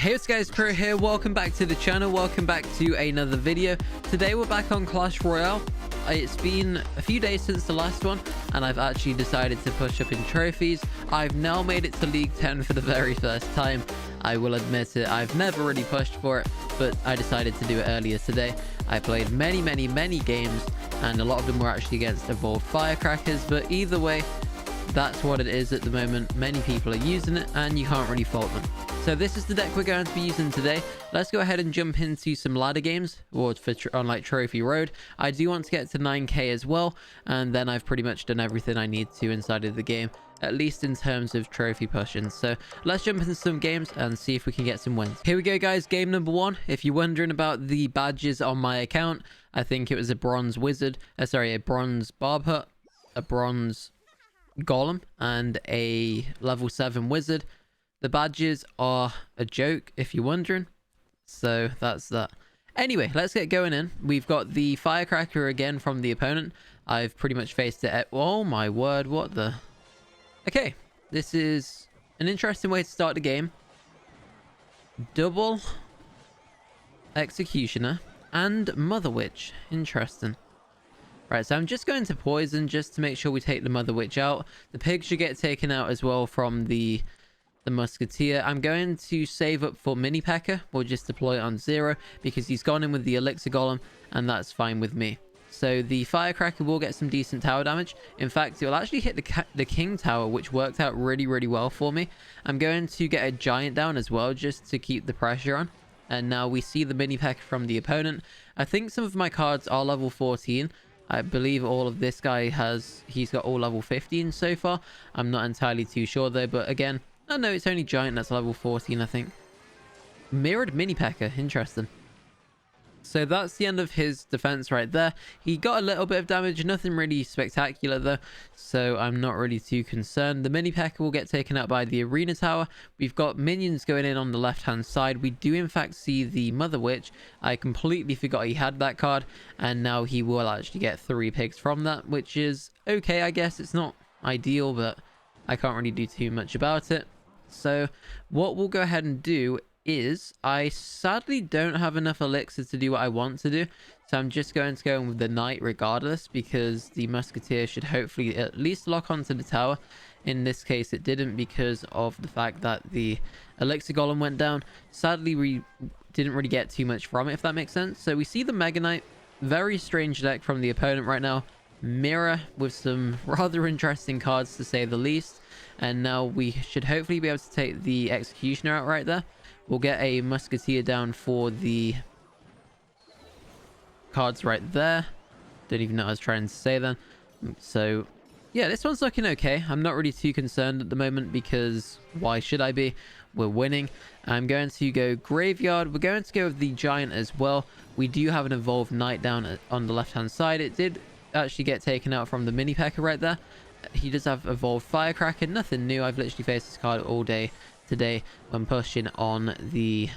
Hey, it's guys, Pro here. Welcome back to the channel. Welcome back to another video. Today we're back on Clash Royale. It's been a few days since the last one, and I've actually decided to push up in trophies. I've now made it to League 10 for the very first time. I will admit it, I've never really pushed for it, but I decided to do it earlier today. I played many games, and a lot of them were actually against evolved firecrackers, but either way, that's what it is at the moment. Many people are using it, and you can't really fault them. So this is the deck we're going to be using today. Let's go ahead and jump into some ladder games, or on like Trophy Road. I do want to get to 9k as well, and then I've pretty much done everything I need to inside of the game, at least in terms of trophy pushing. So let's jump into some games and see if we can get some wins. Here we go, guys. Game number one. If you're wondering about the badges on my account, I think it was a bronze wizard, a bronze barb hut, a bronze golem, and a level 7 wizard. The badges are a joke, if you're wondering. So that's that. Anyway, let's get going in. We've got the firecracker again from the opponent. I've pretty much faced it. Oh my word, what the... Okay, this is an interesting way to start the game. Double executioner and mother witch. Interesting. Right, so I'm just going to poison just to make sure we take the mother witch out. The pig should get taken out as well from the musketeer. I'm going to save up for mini P.E.K.K.A. or just deploy it on 0 because he's gone in with the elixir golem, and that's fine with me. So the firecracker will get some decent tower damage. In fact, it will actually hit the king tower, which worked out really well for me. I'm going to get a giant down as well just to keep the pressure on. And now we see the mini P.E.K.K.A. from the opponent. I think some of my cards are level 14. I believe all of this guy he's got all level 15 so far. I'm not entirely too sure though, but again, oh no, it's only giant that's level 14, I think. Mirrored mini P.E.K.K.A. Interesting. So that's the end of his defense right there. He got a little bit of damage, nothing really spectacular though, so I'm not really too concerned. The mini P.E.K.K.A. will get taken out by the arena tower. We've got minions going in on the left hand side. We do in fact see the mother witch. I completely forgot he had that card, and now he will actually get 3 pigs from that, which is okay, I guess. It's not ideal, but I can't really do too much about it. So what we'll go ahead and do is, I sadly don't have enough elixir to do what I want to do, so I'm just going to go in with the knight regardless, because the musketeer should hopefully at least lock onto the tower. In this case it didn't because of the fact that the elixir golem went down. Sadly we didn't really get too much from it, if that makes sense. So we see the mega knight. Very strange deck from the opponent right now. Mirror with some rather interesting cards to say the least, and now we should hopefully be able to take the executioner out right there. We'll get a musketeer down for the cards right there. Don't even know what I was trying to say then. So yeah, this one's looking okay. I'm not really too concerned at the moment because why should I be? We're winning. I'm going to go graveyard. We're going to go with the giant as well. We do have an evolved knight down on the left hand side. It did actually get taken out from the mini P.E.K.K.A. right there. He does have evolved firecracker. Nothing new. I've literally faced this card all day today when pushing on the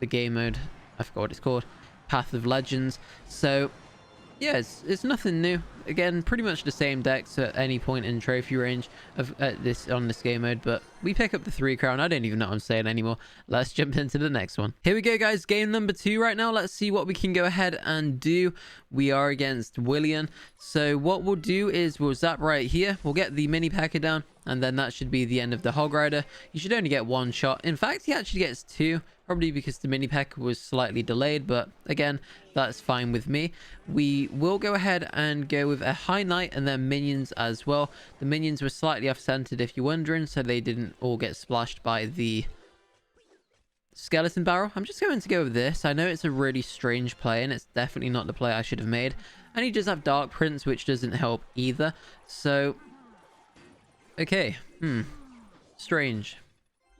game mode. I forgot what it's called, Path of Legends. So yeah, it's nothing new. Again, pretty much the same decks at any point in trophy range on this game mode, but we pick up the 3 crown. I don't even know what I'm saying anymore. Let's jump into the next one. Here we go, guys. Game number 2 right now. Let's see what we can go ahead and do. We are against William. So what we'll do is we'll zap right here. We'll get the mini P.E.K.K.A. down, and then that should be the end of the Hog Rider. You should only get 1 shot. In fact, he actually gets 2. Probably because the mini P.E.K.K.A. was slightly delayed, but again, that's fine with me. We will go ahead and go with a high knight and then minions as well. The minions were slightly off-centered if you're wondering, so they didn't all get splashed by the skeleton barrel. I'm just going to go with this. I know it's a really strange play, and it's definitely not the play I should have made. And he does have Dark Prince, which doesn't help either. So, okay. Strange.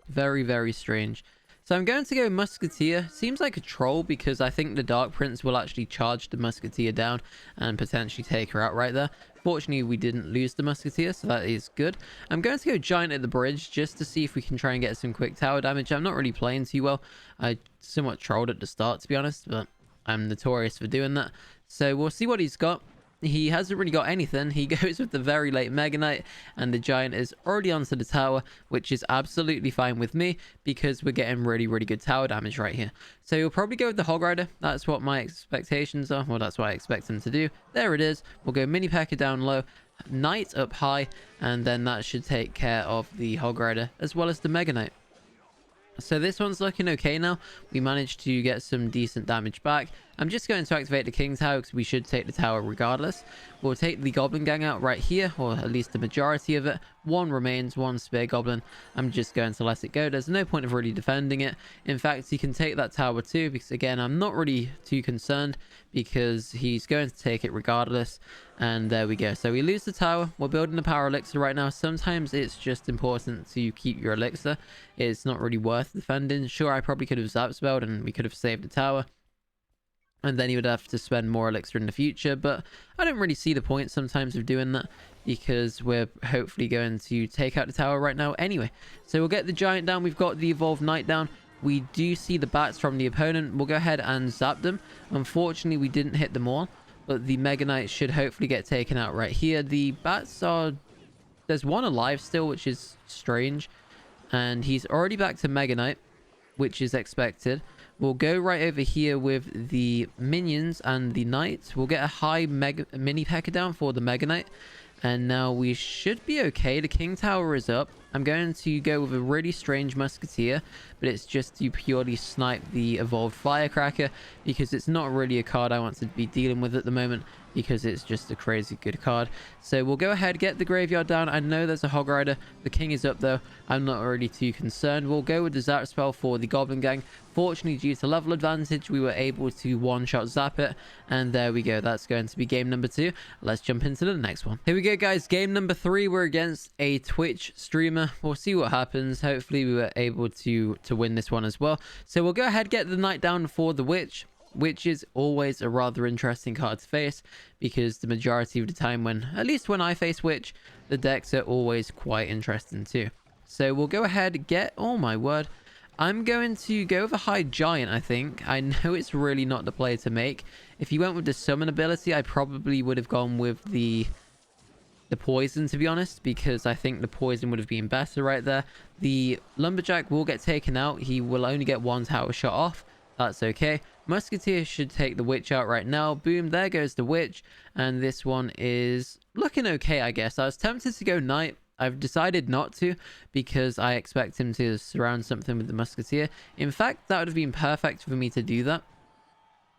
Very strange. So I'm going to go Musketeer. Seems like a troll because I think the Dark Prince will actually charge the Musketeer down and potentially take her out right there. Fortunately, we didn't lose the Musketeer, so that is good. I'm going to go Giant at the bridge just to see if we can try and get some quick tower damage. I'm not really playing too well. I somewhat trolled at the start, to be honest, but I'm notorious for doing that. So we'll see what he's got. he hasn't really got anything. He goes with the very late Mega Knight, and the Giant is already onto the tower, which is absolutely fine with me because we're getting really, really good tower damage right here. So he'll probably go with the Hog Rider. That's what my expectations are. Well, that's what I expect him to do. There it is. We'll go Mini P.E.K.K.A down low, Knight up high, and then that should take care of the Hog Rider as well as the Mega Knight. So this one's looking okay now. We managed to get some decent damage back. I'm just going to activate the King Tower because we should take the tower regardless. We'll take the Goblin Gang out right here, or at least the majority of it. One remains, one Spear Goblin. I'm just going to let it go. There's no point of really defending it. In fact, he can take that tower too, because again, I'm not really too concerned because he's going to take it regardless. And there we go. So we lose the tower. We're building the power elixir right now. Sometimes it's just important to keep your elixir. It's not really worth defending. Sure, I probably could have zap spelled and we could have saved the tower, and then you would have to spend more elixir in the future, but I don't really see the point sometimes of doing that because we're hopefully going to take out the tower right now anyway. So we'll get the Giant down. We've got the Evolved Knight down. We do see the bats from the opponent. We'll go ahead and zap them. Unfortunately, we didn't hit them all, but the Mega Knight should hopefully get taken out right here. The bats are... There's one alive still, which is strange, and he's already back to Mega Knight, which is expected. We'll go right over here with the minions and the knight. We'll get a high mini P.E.K.K.A down for the Mega Knight. And now we should be okay. The King Tower is up. I'm going to go with a really strange Musketeer, but it's just to purely snipe the Evolved Firecracker because it's not really a card I want to be dealing with at the moment because it's just a crazy good card. So we'll go ahead, get the Graveyard down. I know there's a Hog Rider. The King is up though. I'm not really too concerned. We'll go with the Zap spell for the Goblin Gang. Fortunately, due to level advantage, we were able to one-shot zap it. And there we go. That's going to be game number 2. Let's jump into the next one. Here we go, guys. Game number 3. We're against a Twitch streamer. We'll see what happens. Hopefully, we were able to win this one as well. So we'll go ahead, get the Knight down for the Witch, which is always a rather interesting card to face because the majority of the time at least when I face Witch, the decks are always quite interesting too. So we'll go ahead, oh my word. I'm going to go with a high Giant, I think. I know it's really not the play to make. If you went with the summon ability, I probably would have gone with the poison, to be honest, because I think the poison would have been better right there. The Lumberjack will get taken out. He will only get one tower shot off. That's okay. Musketeer should take the Witch out right now. Boom, there goes the Witch. And this one is looking okay, I guess. I was tempted to go Knight. I've decided not to because I expect him to surround something with the Musketeer. In fact, that would have been perfect for me to do that.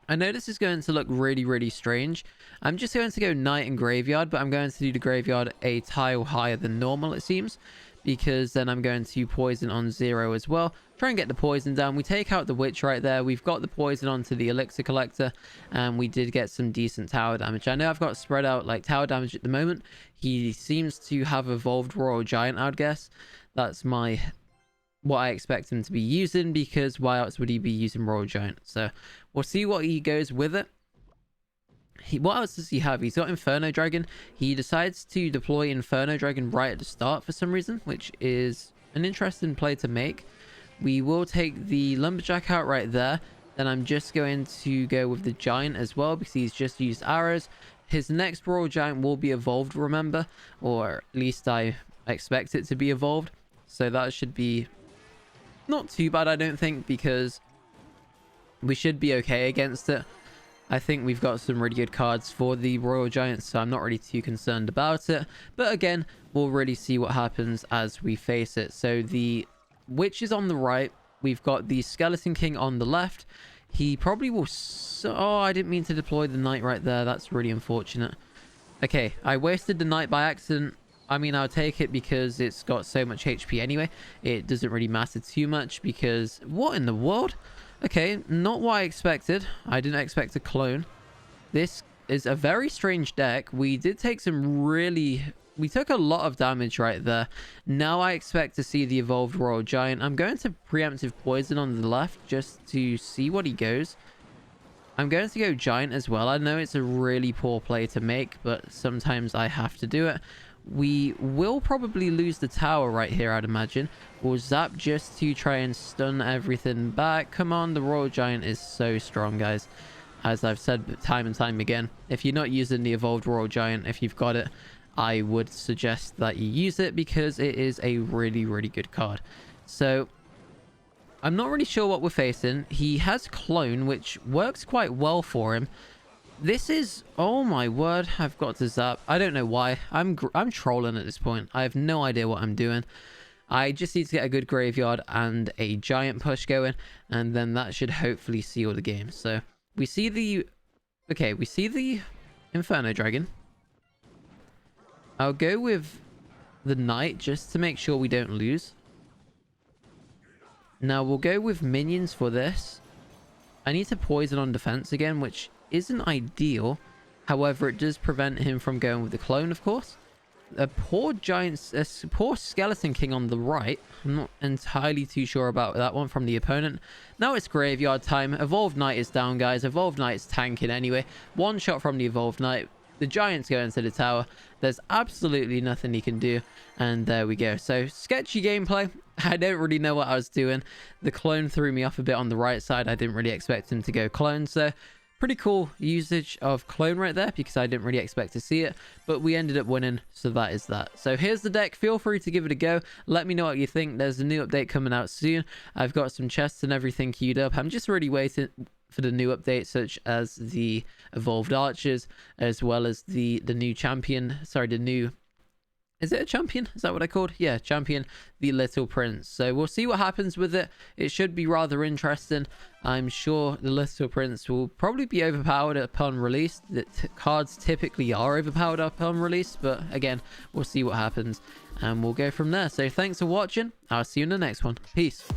I know this is going to look really, really strange. I'm just going to go Knight and Graveyard, but I'm going to do the Graveyard a tile higher than normal, it seems, because then I'm going to poison on 0 as well. Try and get the poison down. We take out the Witch right there. We've got the poison onto the Elixir Collector, and we did get some decent tower damage. I know I've got spread out like tower damage at the moment. He seems to have evolved Royal Giant, I would guess. That's what I expect him to be using, because why else would he be using Royal Giant? So we'll see what he goes with it. What else does he have? He's got Inferno Dragon. He decides to deploy Inferno Dragon right at the start for some reason, which is an interesting play to make. We will take the Lumberjack out right there. Then I'm just going to go with the Giant as well because he's just used arrows. His next Royal Giant will be evolved, remember? Or at least I expect it to be evolved. So that should be not too bad, I don't think, because we should be okay against it. I think we've got some really good cards for the Royal Giants, so I'm not really too concerned about it. But again, we'll really see what happens as we face it. So the Witch is on the right. We've got the Skeleton King on the left. He probably will... Oh, I didn't mean to deploy the Knight right there. That's really unfortunate. Okay, I wasted the Knight by accident. I mean, I'll take it because it's got so much HP anyway. It doesn't really matter too much because... What in the world? Okay, not what I expected. I didn't expect a clone. This is a very strange deck. We did take some really... We took a lot of damage right there. Now I expect to see the evolved Royal Giant. I'm going to preemptive poison on the left just to see what he goes. I'm going to go Giant as well. I know it's a really poor play to make, but sometimes I have to do it. We will probably lose the tower right here, I'd imagine. We'll zap just to try and stun everything back. Come on, the Royal Giant is so strong, guys. as I've said time and time again. If you're not using the evolved Royal Giant, if you've got it, I would suggest that you use it because it is a really, really good card. So I'm not really sure what we're facing. He has Clone, which works quite well for him. This is... oh my word, I've got to zap. I don't know why. I'm trolling at this point. I have no idea what I'm doing. I just need to get a good graveyard and a giant push going, and then that should hopefully seal the game. So we see the... okay, we see the Inferno Dragon. I'll go with the Knight just to make sure we don't lose. Now we'll go with minions for this. I need to poison on defense again, which isn't ideal. However, it does prevent him from going with the clone, of course. A poor skeleton king on the right. I'm not entirely too sure about that one from the opponent. Now it's graveyard time. Evolved Knight is down, guys. Evolved Knight's tanking anyway. One shot from the Evolved Knight. The Giant's going to the tower. There's absolutely nothing he can do. And there we go. So, sketchy gameplay. I don't really know what I was doing. The clone threw me off a bit on the right side. I didn't really expect him to go clone. So, pretty cool usage of clone right there because I didn't really expect to see it. But we ended up winning. So, that is that. So, here's the deck. Feel free to give it a go. Let me know what you think. There's a new update coming out soon. I've got some chests and everything queued up. I'm just really waiting for the new updates, such as the evolved archers, as well as the new champion. Sorry, the new... is it a champion? Is that what I called? Yeah, champion, the Little Prince. So we'll see what happens with it. It should be rather interesting. I'm sure the Little Prince will probably be overpowered upon release. The cards typically are overpowered upon release, but again, we'll see what happens and we'll go from there. So thanks for watching. I'll see you in the next one. Peace.